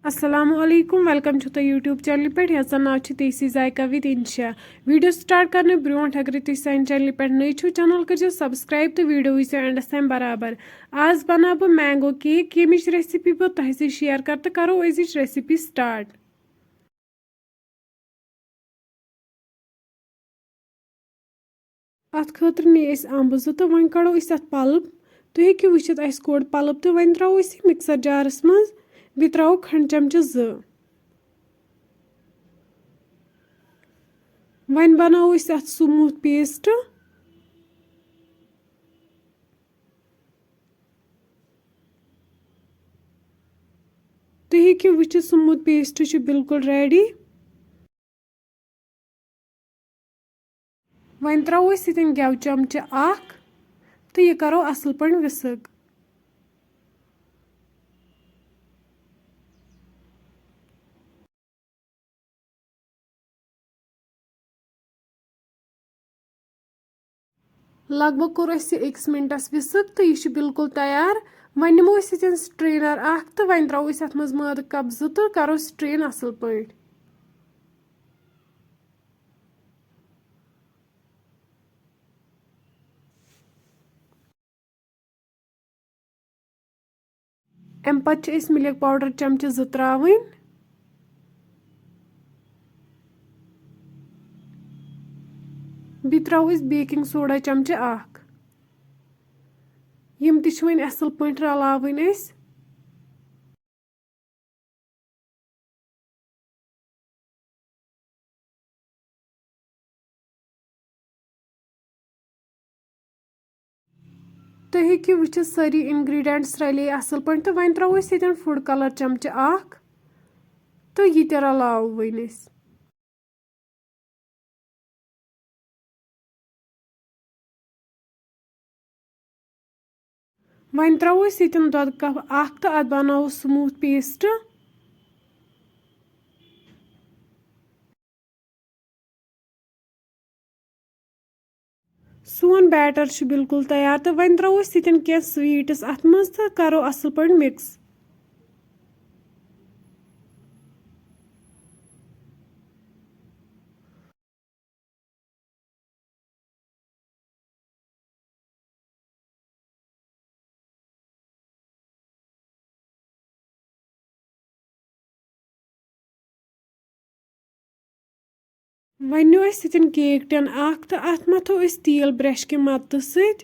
अस्सलामुअलैकुम welcome to YouTube channel पे yes नाव तेसी जायका विद इंशा वीडियो स्टार्ट करने ब्रोट अगर तुम सान चैनल पे नई छो चैनल कर सब्सक्राइब तो वीडियो वो एंडस तम बराबर आज बना बह मैंगो केक यमिच रेसिपी बह तुह सत शेयर कर तो करो अजिच रेसिपी स्टार्ट। अत खतर नी अम्ब जो तो वन कड़ो अत पल्ब तुम हेकि वुचित अस कोड़ पल्ब तो वन त्रो मिक्सर जारस मज बे त्रो खंड चमचे वन बनाओ अत स्मूथ पेस्ट तुम हेकि वुचित स्मूथ पेस्ट बिल्कुल रेडी वन त्रो इन गेव चमचे तो यह करो असल पे विस्क लगभग कोर अक्स मिनटस विस्क तो यह बिल्कुल तैयार वन निमो स्ट्रेनर तो वन त्रो अत मज माद कप तो करो स्ट्रेन असल पे अम पे मिल्क पाउडर चमचे त्रावन बे त्रो बेकिंग सोडा चमचे यम वन असल पे रलावन तुम हेकि वुचित सारी इंग्रेडिएंट्स रले असल पे तो वन त्रो ये फूड कलर चमचे तो यह रलाव वन वन त्रो ये दुध कप तो अत बनाओ स्मूथ पेस्ट सोन बैटर बिल्कुल तैयार तो वन त्रो कह स्वीट्स अत मज तो करो असल पे मिक्स वन नी केक टिन तो अत मथो तेल ब्रश के मदद सत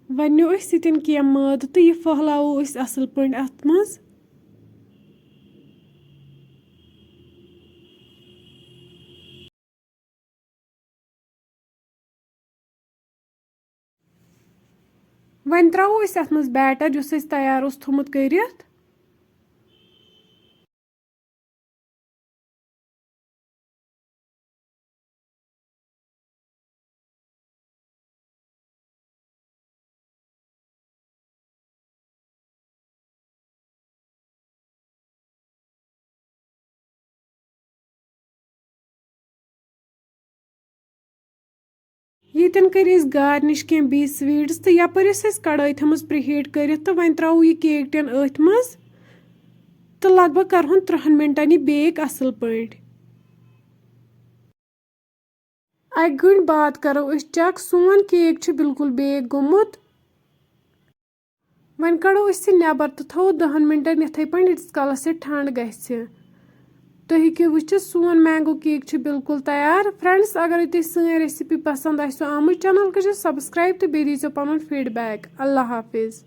वन नी कह माद तो यह फहलावो असल पे अत मज वन त्रो अत मज बैटर जुस तैयार थोमुत करित ये कर गार्निश कह बी स्वीट्स तो यपर कढ़ाई थमस प्रीहीट कर तो वन त्रो यह केक टिन अथ मज तो लगभग करहन 3 मिनटन यह बेक असल पे अक गंट बाद करो चेक सोन केक बिल्कुल बेक गोमुत वन कड़ो नबर तो थो 10 मिनटन इथे पे इस कलस ठंड गि तुम हेकि वुचित सोन मैंगो केक बिल्कुल तैयार फ्रेंड्स अगर तुम सन रेसिपी पसंद आमत चैनल कर सब्सक्राइब तो बे दीजो पन फीडबैक अल्लाह हाफिज।